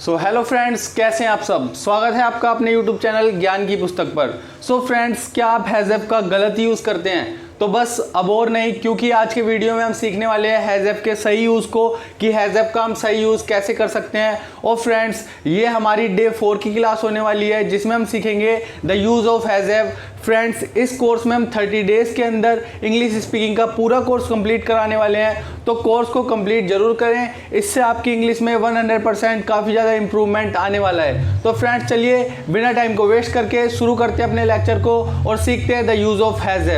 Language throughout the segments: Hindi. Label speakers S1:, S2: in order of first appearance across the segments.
S1: सो हेलो फ्रेंड्स, कैसे हैं आप सब। स्वागत है आपका अपने यूट्यूब चैनल ज्ञान की पुस्तक पर। सो फ्रेंड्स, क्या आप हैज़ का गलत यूज़ करते हैं? तो बस अब और नहीं, क्योंकि आज के वीडियो में हम सीखने वाले हैं हैज़ के सही यूज़ को, कि हैज़ का हम सही यूज़ कैसे कर सकते हैं। और फ्रेंड्स, ये हमारी डे 4 की क्लास होने वाली है, जिसमें हम सीखेंगे the use of has. Friends, इस कोर्स में हम 30 डेज़ के अंदर इंग्लिश स्पीकिंग का पूरा कोर्स कंप्लीट कराने वाले हैं। तो कोर्स को कंप्लीट जरूर करें, इससे आपकी इंग्लिश में 100% काफ़ी ज़्यादा इंप्रूवमेंट आने वाला है। तो फ्रेंड्स, चलिए बिना टाइम को वेस्ट करके शुरू करते हैं अपने लेक्चर को और सीखते हैं the use of has.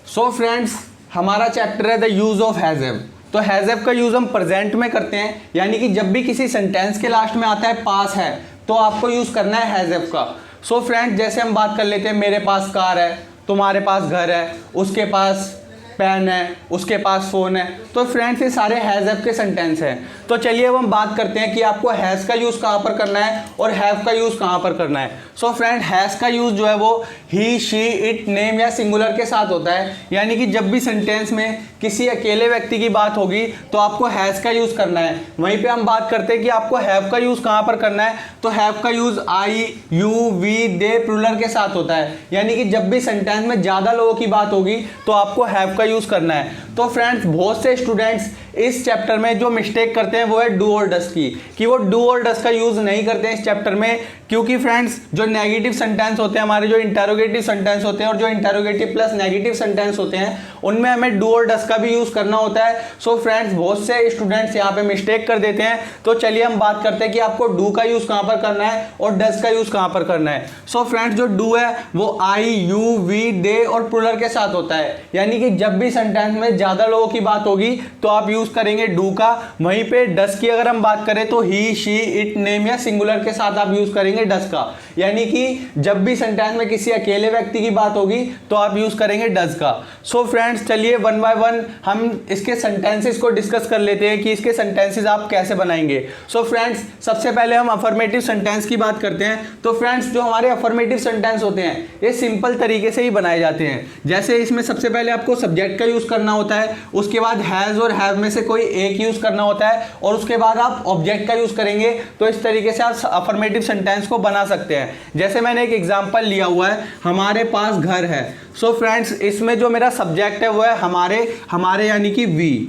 S1: So friends, हमारा चैप्टर है द यूज़ ऑफ हैज़। तो हैज़ का यूज़ हम प्रेजेंट में करते हैं, यानी कि जब भी किसी सेंटेंस के लास्ट में आता है पास है, तो आपको यूज़ करना है हैज़ का। सो फ्रेंड्स, जैसे हम बात कर लेते हैं, मेरे पास कार है, तुम्हारे पास घर है, उसके पास पेन है, उसके पास फ़ोन है। तो फ्रेंड्स, ये सारे हैज़ के सेंटेंस हैं। तो चलिए अब हम बात करते हैं कि आपको हैज़ का यूज़ कहाँ पर करना है और हैव का यूज़ कहाँ पर करना है। सो फ्रेंड, हैज़ का यूज़ जो है वो ही, शी, इट, नेम या सिंगुलर के साथ होता है, यानी कि जब भी सेंटेंस में किसी अकेले व्यक्ति की बात होगी तो आपको हैज़ का यूज़ करना है। वहीं पे हम बात करते हैं कि आपको हैव का यूज़ कहाँ पर करना है। तो हैव का use I, you, we, they, plural के साथ होता है, यानी कि जब भी सेंटेंस में ज़्यादा लोगों की बात होगी तो आपको हैव का यूज़ करना है। तो फ्रेंड्स, बहुत से स्टूडेंट्स इस चैप्टर में जो मिस्टेक करते हैं वो है डू और डस की, कि वो डू और डस का यूज़ नहीं करते हैं इस चैप्टर में, क्योंकि फ्रेंड्स जो नेगेटिव सेंटेंस होते हैं, हमारे जो इंटरोगेटिव सेंटेंस होते हैं और जो इंटरोगेटिव प्लस नेगेटिव सेंटेंस होते हैं, उनमें हमें डू और डस का भी यूज़ करना होता है। सो फ्रेंड्स, बहुत से स्टूडेंट्स यहाँ पे मिस्टेक कर देते हैं। तो चलिए हम बात करते हैं कि आपको डू का यूज़ कहाँ पर करना है और डस का यूज़ कहाँ पर करना है। सो फ्रेंड्स, जो डू है वो आई, यू, वी, दे और प्लूरल के साथ होता है, यानी कि जब भी सेंटेंस में ज़्यादा लोगों की बात होगी तो आप यूज़ करेंगे डू का। वहीं पे डस की अगर हम बात करें तो ही, शी, इट, नेम या सिंगुलर के साथ आप यूज़ करेंगे डस का, यानी कि जब भी सेंटेंस में किसी अकेले व्यक्ति की बात होगी तो आप यूज़ करेंगे डस का। सो फ्रेंड्स, चलिए वन बाय वन हम इसके सेंटेंसेस को डिस्कस कर लेते हैं कि इसके सेंटेंसेस आप कैसे बनाएंगे। सो फ्रेंड्स, सबसे पहले हम अफर्मेटिव सेंटेंस की बात करते हैं। तो फ्रेंड्स, जो हमारे अफर्मेटिव सेंटेंस होते हैं ये सिंपल तरीके से ही बनाए जाते हैं। जैसे इसमें सबसे पहले आपको सब्जेक्ट का यूज़ करना होता है, उसके बाद हैज़ और हैव में से कोई एक यूज़ करना होता है और उसके बाद आप ऑब्जेक्ट का यूज़ करेंगे। तो इस तरीके से आप अफर्मेटिव सेंटेंस को बना सकते हैं। जैसे मैंने एक एग्जांपल लिया हुआ है, हमारे पास घर है। सो फ्रेंड्स, इसमें जो मेरा सब्जेक्ट है वो है हमारे यानी कि वी।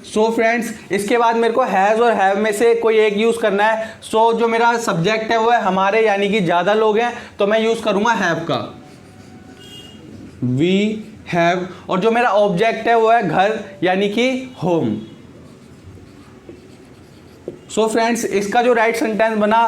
S1: सो फ्रेंड्स, इसके बाद मेरे को हैज़ और हैव में से कोई एक यूज़ करना है। सो जो मेरा सब्जेक्ट है वो है हमारे, यानी कि ज़्यादा लोग हैं, तो मैं यूज़ करूँगा हैव का, वी हैव। और जो मेरा ऑब्जेक्ट है वो है घर, यानी कि होम। सो फ्रेंड्स, इसका जो राइट सेंटेंस बना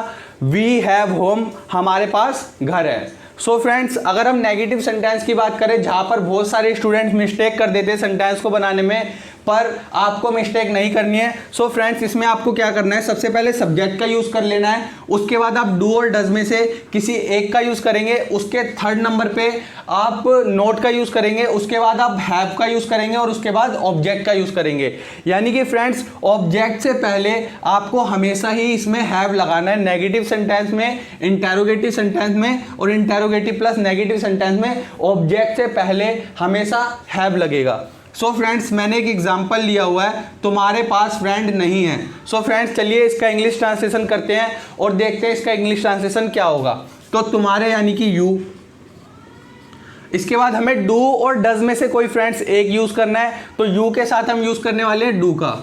S1: वी हैव होम, हमारे पास घर है। सो फ्रेंड्स, अगर हम नेगेटिव सेंटेंस की बात करें, जहाँ पर बहुत सारे स्टूडेंट्स मिस्टेक कर देते हैं सेंटेंस को बनाने में, पर आपको मिस्टेक नहीं करनी है। सो फ्रेंड्स, इसमें आपको क्या करना है, सबसे पहले सब्जेक्ट का यूज़ कर लेना है, उसके बाद आप डू और डज में से किसी एक का यूज़ करेंगे, उसके थर्ड नंबर पे आप नोट का यूज़ करेंगे, उसके बाद आप हैव का यूज़ करेंगे और उसके बाद ऑब्जेक्ट का यूज़ करेंगे। यानी कि फ्रेंड्स, ऑब्जेक्ट से पहले आपको हमेशा ही इसमें हैव लगाना है, नेगेटिव सेंटेंस में, इंटरोगेटिव सेंटेंस में और इंटरोगेटिव प्लस नेगेटिव सेंटेंस में ऑब्जेक्ट से पहले हमेशा हैव लगेगा। सो फ्रेंड्स, मैंने एक एग्जांपल लिया हुआ है, तुम्हारे पास फ्रेंड नहीं है। सो फ्रेंड्स, चलिए इसका इंग्लिश ट्रांसलेशन करते हैं और देखते हैं इसका इंग्लिश ट्रांसलेशन क्या होगा। तो तुम्हारे यानी कि यू, इसके बाद हमें डू और डज में से कोई फ्रेंड्स एक यूज़ करना है, तो यू के साथ हम यूज़ करने वाले हैं डू का।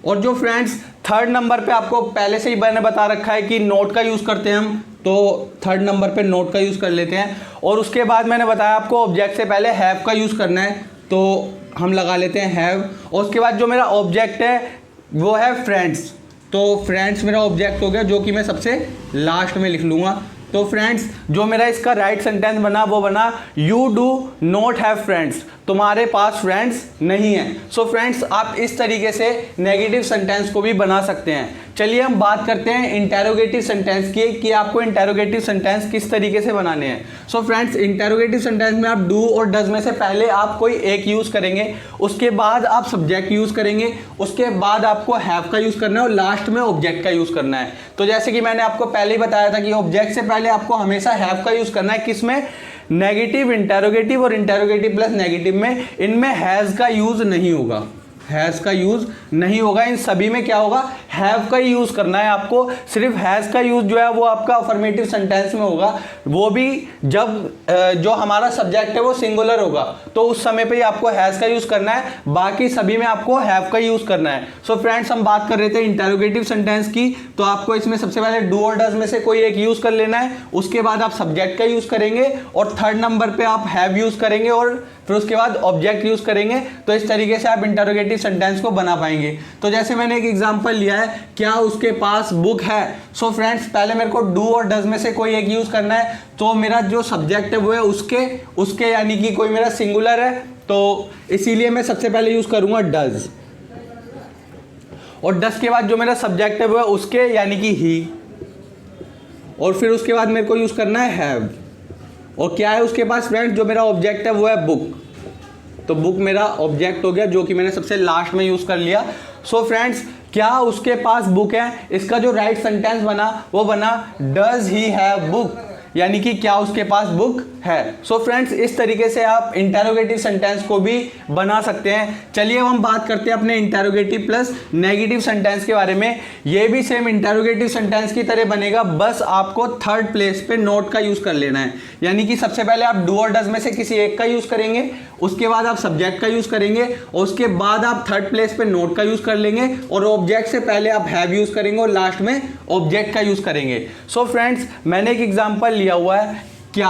S1: और जो फ्रेंड्स थर्ड नंबर पे आपको पहले से ही मैंने बता रखा है कि नोट का यूज़ करते हैं हम, तो थर्ड नंबर पे नोट का यूज़ कर लेते हैं। और उसके बाद मैंने बताया आपको ऑब्जेक्ट से पहले हैव का यूज़ करना है, तो हम लगा लेते हैं हैव। और उसके बाद जो मेरा ऑब्जेक्ट है वो है फ्रेंड्स, तो फ्रेंड्स मेरा ऑब्जेक्ट हो गया, जो कि मैं सबसे लास्ट में लिख लूँगा। तो फ्रेंड्स, जो मेरा इसका राइट सेंटेंस बना वो बना you do not have friends, तुम्हारे पास फ्रेंड्स नहीं है। सो फ्रेंड्स, आप इस तरीके से नेगेटिव सेंटेंस को भी बना सकते हैं। चलिए हम बात करते हैं इंटेरोगेटिव सेंटेंस की, कि आपको इंटेरोगेटिव सेंटेंस किस तरीके से बनाने हैं। सो फ्रेंड्स, इंटेरोगेटिव सेंटेंस में आप डू और डज में से पहले आप कोई एक यूज़ करेंगे, उसके बाद आप सब्जेक्ट यूज़ करेंगे, उसके बाद आपको हैव का यूज़ करना है और लास्ट में ऑब्जेक्ट का यूज़ करना है। तो जैसे कि मैंने आपको पहले ही बताया था कि ऑब्जेक्ट से पहले आपको हमेशा हैव का यूज़ करना है, किसमें, नेगेटिव, इंटेरोगेटिव और इंटेरोगेटिव प्लस नेगेटिव में। इनमें हैज़ का यूज़ नहीं होगा, हैज़ का यूज़ नहीं होगा, इन सभी में क्या होगा, हैव का ही यूज़ करना है आपको। सिर्फ हैज़ का यूज़ जो है वो आपका अफर्मेटिव सेंटेंस में होगा, वो भी जब जो हमारा सब्जेक्ट है वो सिंगुलर होगा, तो उस समय पे ही आपको हैज़ का यूज़ करना है, बाकी सभी में आपको हैव का यूज़ करना है। सो फ्रेंड्स, हम बात कर रहे थे इंटरोगेटिव सेंटेंस की, तो आपको इसमें सबसे पहले डू और डज में से कोई एक यूज़ कर लेना है, उसके बाद आप सब्जेक्ट का यूज़ करेंगे और थर्ड नंबर पे आप हैव यूज़ करेंगे और फिर उसके बाद ऑब्जेक्ट यूज़ करेंगे। तो इस तरीके से आप इंटरोगेटिव सेंटेंस को बना पाएंगे। तो जैसे मैंने एक एग्जांपल लिया है, क्या उसके पास बुक है। सो फ्रेंड्स, पहले मेरे को डू और डज में से कोई एक यूज़ करना है, तो मेरा जो सब्जेक्ट है वो है उसके यानी कि कोई मेरा सिंगुलर है, तो इसीलिए मैं सबसे पहले यूज़ करूँगा डज, और डज के बाद जो मेरा सब्जेक्ट है वो है उसके यानी कि ही, और फिर उसके बाद मेरे को यूज़ करना है हैव, और क्या है उसके पास फ्रेंड्स, जो मेरा ऑब्जेक्ट है वो है बुक, तो बुक मेरा ऑब्जेक्ट हो गया जो कि मैंने सबसे लास्ट में यूज़ कर लिया। सो फ्रेंड्स, क्या उसके पास बुक है, इसका जो राइट सेंटेंस बना वो बना डज ही हैव बुक, यानी कि क्या उसके पास बुक है। सो फ्रेंड्स, इस तरीके से आप इंटरोगेटिव सेंटेंस को भी बना सकते हैं। चलिए अब हम बात करते हैं अपने इंटरोगेटिव प्लस नेगेटिव सेंटेंस के बारे में। ये भी सेम इंटरोगेटिव सेंटेंस की तरह बनेगा, बस आपको थर्ड प्लेस पे नोट का यूज़ कर लेना है। यानी कि सबसे पहले आप डू और डज में से किसी एक का यूज़ करेंगे, उसके बाद आप सब्जेक्ट का यूज़ करेंगे, और उसके बाद आप थर्ड प्लेस पे नोट का यूज़ कर लेंगे, और ऑब्जेक्ट से पहले आप हैव यूज़ करेंगे और लास्ट में ऑब्जेक्ट का यूज़ करेंगे। सो फ्रेंड्स, मैंने एक एग्जांपल लिया हुआ है, क्या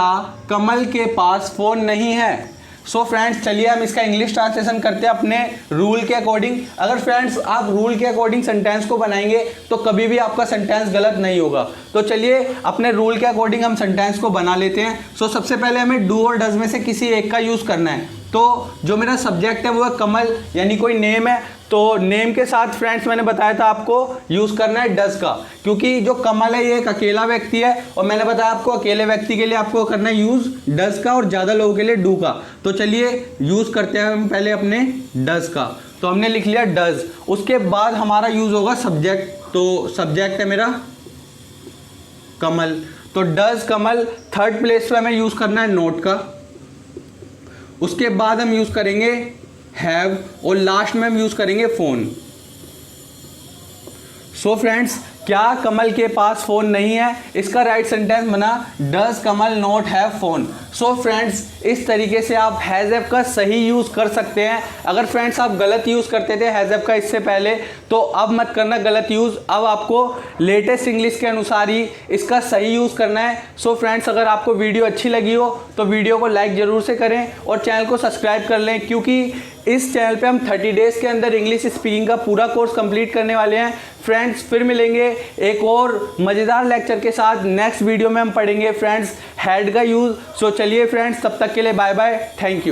S1: कमल के पास फ़ोन नहीं है। सो फ्रेंड्स, चलिए हम इसका इंग्लिश ट्रांसलेशन करते हैं अपने रूल के अकॉर्डिंग। अगर फ्रेंड्स आप रूल के अकॉर्डिंग सेंटेंस को बनाएंगे तो कभी भी आपका सेंटेंस गलत नहीं होगा। तो चलिए अपने रूल के अकॉर्डिंग हम सेंटेंस को बना लेते हैं। सो सबसे पहले हमें डू और डज में से किसी एक का यूज़ करना है। तो जो मेरा सब्जेक्ट है वो है कमल, यानी कोई नेम है, तो नेम के साथ फ्रेंड्स मैंने बताया था आपको यूज़ करना है डज का, क्योंकि जो कमल है ये एक अकेला व्यक्ति है, और मैंने बताया आपको अकेले व्यक्ति के लिए आपको करना है यूज़ डज का और ज़्यादा लोगों के लिए डू का। तो चलिए यूज़ करते हैं हम पहले अपने डज का। तो हमने लिख लिया डज, उसके बाद हमारा यूज़ होगा सब्जेक्ट, तो सब्जेक्ट है मेरा कमल, तो डज कमल। थर्ड प्लेस पे हमें यूज़ करना है नोट का, उसके बाद हम यूज़ करेंगे हैव, और लास्ट में हम यूज़ करेंगे फ़ोन। सो फ्रेंड्स, क्या कमल के पास फ़ोन नहीं है, इसका राइट सेंटेंस बना does Kamal not have phone. So friends, इस तरीके से आप हैज़ हैव का सही यूज़ कर सकते हैं। अगर फ्रेंड्स आप गलत यूज़ करते थे हैज़ हैव का इससे पहले, तो अब मत करना गलत यूज़, अब आपको लेटेस्ट इंग्लिश के अनुसार ही इसका सही यूज़ करना है। सो फ्रेंड्स, अगर आपको वीडियो अच्छी लगी हो तो वीडियो को लाइक ज़रूर से करें और चैनल को सब्सक्राइब कर लें, क्योंकि इस चैनल पे हम 30 डेज़ के अंदर इंग्लिश स्पीकिंग का पूरा कोर्स कंप्लीट करने वाले हैं। फ्रेंड्स, फिर मिलेंगे एक और मज़ेदार लेक्चर के साथ। नेक्स्ट वीडियो में हम पढ़ेंगे फ्रेंड्स हैड का यूज़। सो चलिए फ्रेंड्स, तब तक के लिए बाय बाय, थैंक यू।